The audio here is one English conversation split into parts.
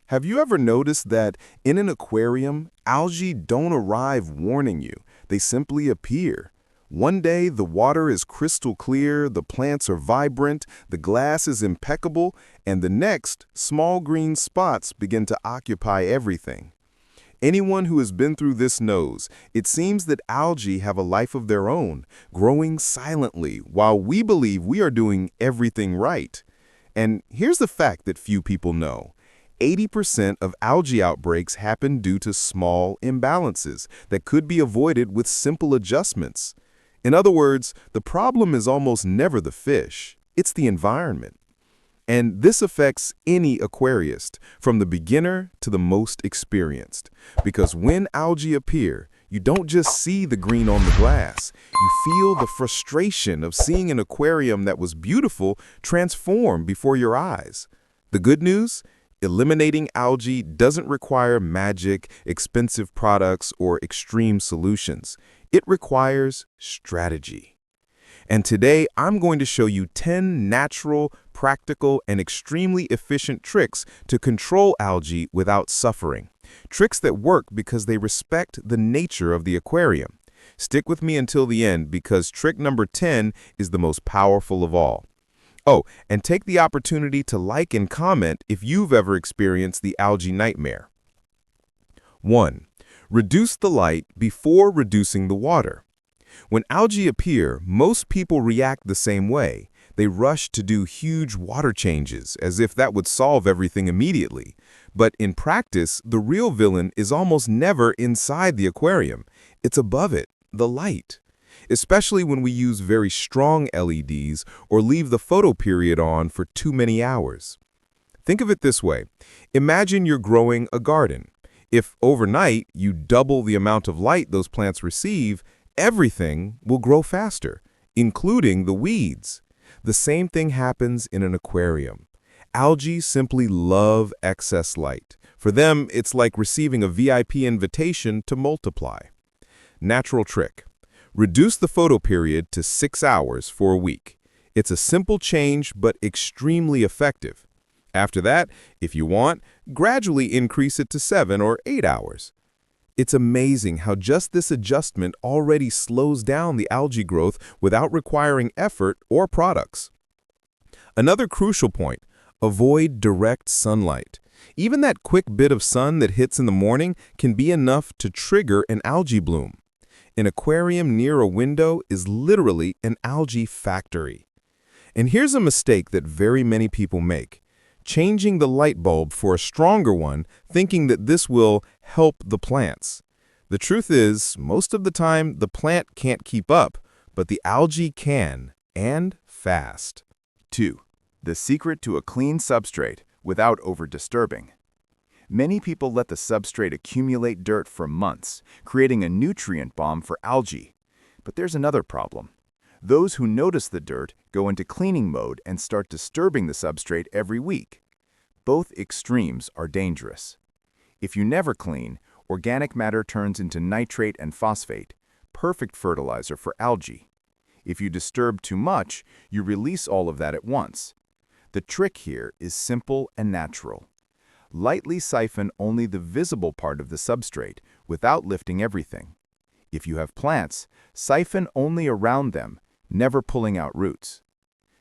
Have you ever noticed that in an aquarium, algae don't arrive warning you? They simply appear. One day, the water is crystal clear, the plants are vibrant, the glass is impeccable, and the next, small green spots begin to occupy everything. Anyone who has been through this knows it seems that algae have a life of their own, growing silently while we believe we are doing everything right. And here's the fact that few people know. 80% of algae outbreaks happen due to small imbalances that could be avoided with simple adjustments. In other words, the problem is almost never the fish, it's the environment. And this affects any aquarist, from the beginner to the most experienced. Because when algae appear, you don't just see the green on the glass. You feel the frustration of seeing an aquarium that was beautiful transform before your eyes. The good news? Eliminating algae doesn't require magic, expensive products, or extreme solutions. It requires strategy. And today, I'm going to show you 10 natural, practical, and extremely efficient tricks to control algae without suffering. Tricks that work because they respect the nature of the aquarium. Stick with me until the end because trick number 10 is the most powerful of all. Oh, and take the opportunity to like and comment if you've ever experienced the algae nightmare. 1. Reduce the light before reducing the water. When algae appear, most people react the same way. They rush to do huge water changes, as if that would solve everything immediately. But in practice, the real villain is almost never inside the aquarium. It's above it, the light. Especially when we use very strong LEDs or leave the photo period on for too many hours. Think of it this way. Imagine you're growing a garden. If overnight you double the amount of light those plants receive, everything will grow faster, including the weeds. The same thing happens in an aquarium. Algae simply love excess light. For them, it's like receiving a VIP invitation to multiply. Natural trick. Reduce the photo period to 6 hours for a week. It's a simple change, but extremely effective. After that, if you want, gradually increase it to 7 or 8 hours. It's amazing how just this adjustment already slows down the algae growth without requiring effort or products. Another crucial point, avoid direct sunlight. Even that quick bit of sun that hits in the morning can be enough to trigger an algae bloom. An aquarium near a window is literally an algae factory. And here's a mistake that very many people make. Changing the light bulb for a stronger one, thinking that this will help the plants. The truth is, most of the time, the plant can't keep up, but the algae can, and fast. 2. The secret to a clean substrate without over-disturbing. Many people let the substrate accumulate dirt for months, creating a nutrient bomb for algae. But there's another problem. Those who notice the dirt go into cleaning mode and start disturbing the substrate every week. Both extremes are dangerous. If you never clean, organic matter turns into nitrate and phosphate, perfect fertilizer for algae. If you disturb too much, you release all of that at once. The trick here is simple and natural. Lightly siphon only the visible part of the substrate without lifting everything. If you have plants, siphon only around them, never pulling out roots.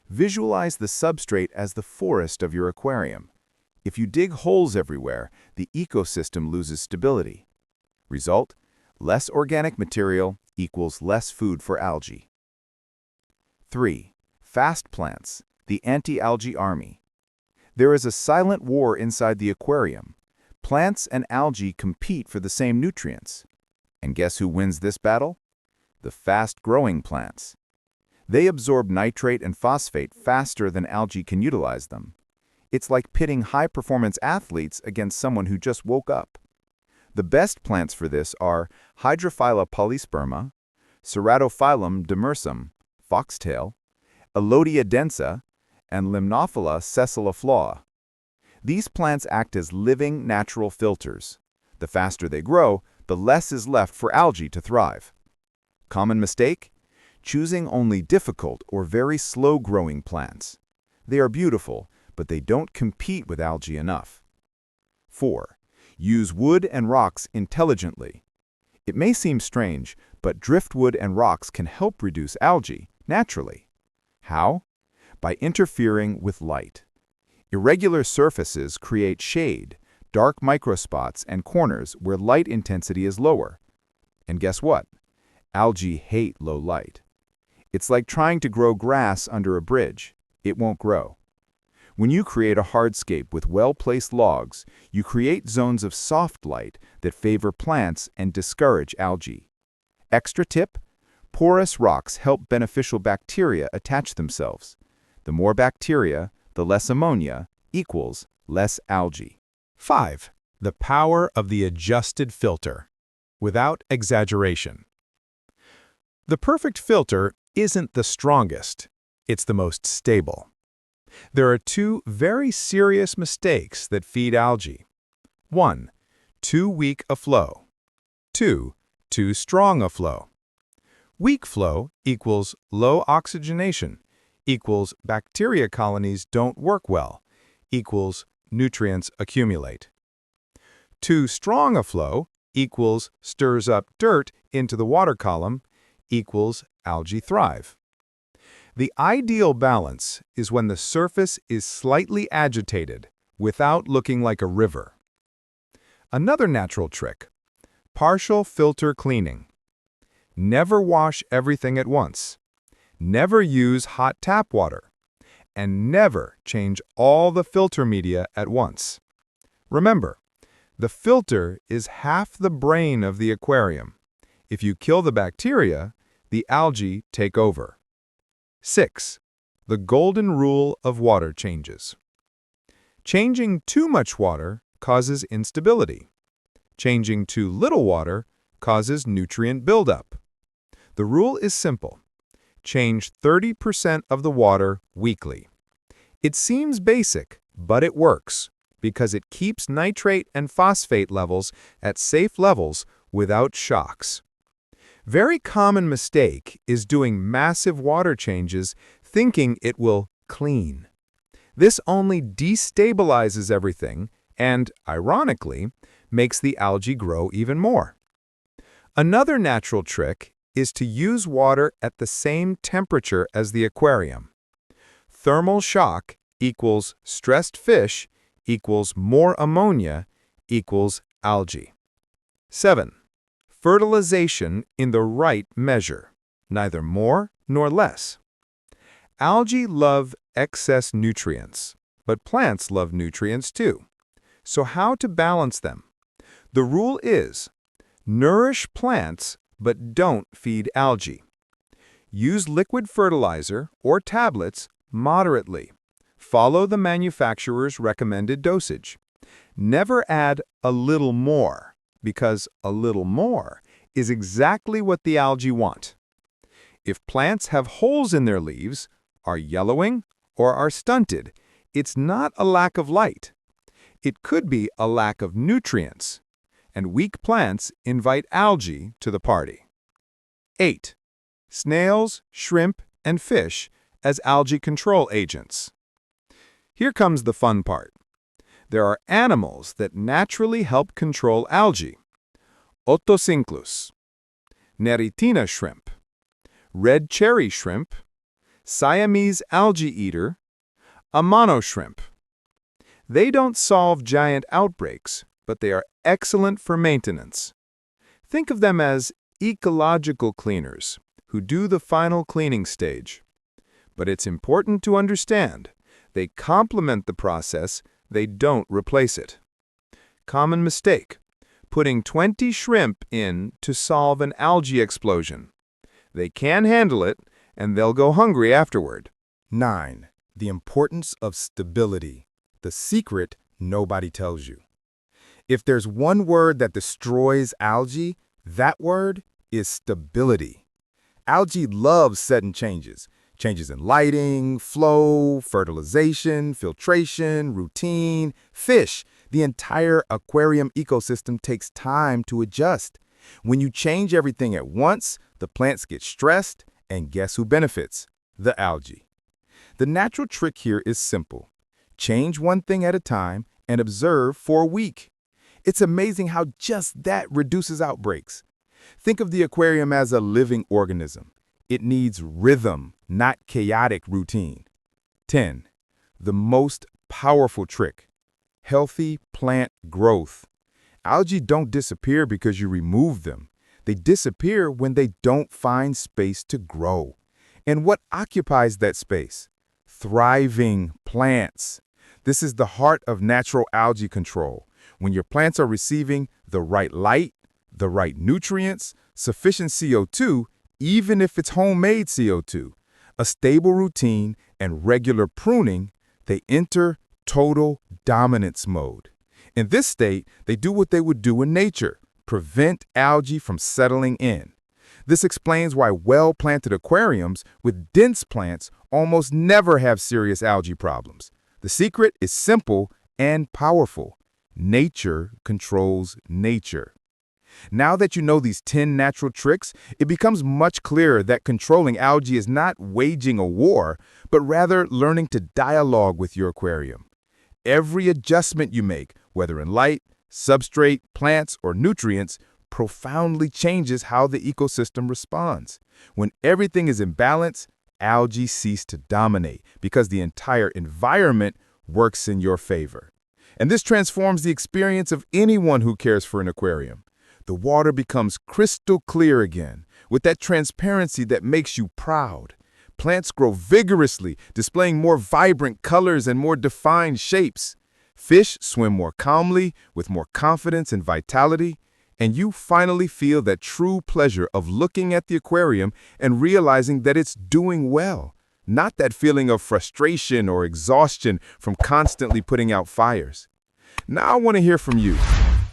Visualize the substrate as the forest of your aquarium. If you dig holes everywhere, the ecosystem loses stability. Result: less organic material equals less food for algae. 3. Fast plants, the anti-algae army. There is a silent war inside the aquarium. Plants and algae compete for the same nutrients. And guess who wins this battle? The fast-growing plants. They absorb nitrate and phosphate faster than algae can utilize them. It's like pitting high-performance athletes against someone who just woke up. The best plants for this are Hydrophylla polysperma, Ceratophyllum demersum, foxtail, Elodia densa, and Limnophila sessiliflora. These plants act as living, natural filters. The faster they grow, the less is left for algae to thrive. Common mistake? Choosing only difficult or very slow-growing plants. They are beautiful, but they don't compete with algae enough. 4. Use wood and rocks intelligently. It may seem strange, but driftwood and rocks can help reduce algae naturally. How? By interfering with light. Irregular surfaces create shade, dark microspots, and corners where light intensity is lower. And guess what? Algae hate low light. It's like trying to grow grass under a bridge. It won't grow. When you create a hardscape with well-placed logs, you create zones of soft light that favor plants and discourage algae. Extra tip: porous rocks help beneficial bacteria attach themselves. The more bacteria, the less ammonia, equals less algae. 5. The power of the adjusted filter. Without exaggeration. The perfect filter isn't the strongest, it's the most stable. There are two very serious mistakes that feed algae. 1. Too weak a flow. 2. Too strong a flow. Weak flow equals low oxygenation, equals bacteria colonies don't work well, equals nutrients accumulate. Too strong a flow equals stirs up dirt into the water column, equals algae thrive. The ideal balance is when the surface is slightly agitated without looking like a river. Another natural trick: partial filter cleaning. Never wash everything at once. Never use hot tap water. And never change all the filter media at once. Remember, the filter is half the brain of the aquarium. If you kill the bacteria, the algae take over. 6. The golden rule of water changes. Changing too much water causes instability. Changing too little water causes nutrient buildup. The rule is simple. Change 30% of the water weekly. It seems basic, but it works because it keeps nitrate and phosphate levels at safe levels without shocks. Very common mistake is doing massive water changes thinking it will clean. This only destabilizes everything and, ironically, makes the algae grow even more. Another natural trick is to use water at the same temperature as the aquarium. Thermal shock equals stressed fish equals more ammonia equals algae. 7. Fertilization in the right measure, neither more nor less. Algae love excess nutrients, but plants love nutrients too. So how to balance them? The rule is, nourish plants but don't feed algae. Use liquid fertilizer or tablets moderately. Follow the manufacturer's recommended dosage. Never add a little more, because a little more is exactly what the algae want. If plants have holes in their leaves, are yellowing, or are stunted, it's not a lack of light. It could be a lack of nutrients, and weak plants invite algae to the party. 8. Snails, shrimp, and fish as algae control agents. Here comes the fun part. There are animals that naturally help control algae. Otocinclus, Neritina shrimp, red cherry shrimp, Siamese algae eater, Amano shrimp. They don't solve giant outbreaks, but they are excellent for maintenance. Think of them as ecological cleaners who do the final cleaning stage. But it's important to understand, they complement the process, they don't replace it. Common mistake: putting 20 shrimp in to solve an algae explosion. They can handle it, and they'll go hungry afterward. 9. The importance of stability. The secret nobody tells you. If there's one word that destroys algae, that word is stability. Algae loves sudden changes. Changes in lighting, flow, fertilization, filtration, routine, fish. The entire aquarium ecosystem takes time to adjust. When you change everything at once, the plants get stressed, and guess who benefits? The algae. The natural trick here is simple. Change one thing at a time and observe for a week. It's amazing how just that reduces outbreaks. Think of the aquarium as a living organism. It needs rhythm, not chaotic routine. 10. The most powerful trick: healthy plant growth. Algae don't disappear because you remove them. They disappear when they don't find space to grow. And what occupies that space? Thriving plants. This is the heart of natural algae control. When your plants are receiving the right light, the right nutrients, sufficient CO2, even if it's homemade CO2, a stable routine, and regular pruning, they enter total dominance mode. In this state, they do what they would do in nature: prevent algae from settling in. This explains why well-planted aquariums with dense plants almost never have serious algae problems. The secret is simple and powerful. Nature controls nature. Now that you know these 10 natural tricks, it becomes much clearer that controlling algae is not waging a war, but rather learning to dialogue with your aquarium. Every adjustment you make, whether in light, substrate, plants, or nutrients, profoundly changes how the ecosystem responds. When everything is in balance, algae cease to dominate because the entire environment works in your favor. And this transforms the experience of anyone who cares for an aquarium. The water becomes crystal clear again, with that transparency that makes you proud. Plants grow vigorously, displaying more vibrant colors and more defined shapes. Fish swim more calmly, with more confidence and vitality. And you finally feel that true pleasure of looking at the aquarium and realizing that it's doing well. Not that feeling of frustration or exhaustion from constantly putting out fires. Now I want to hear from you.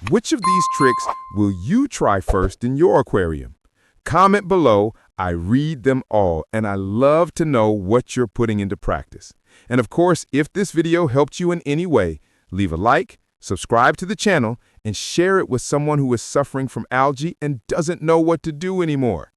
Which of these tricks will you try first in your aquarium? Comment below. I read them all, and I love to know what you're putting into practice. And of course, if this video helped you in any way, leave a like, subscribe to the channel, and share it with someone who is suffering from algae and doesn't know what to do anymore.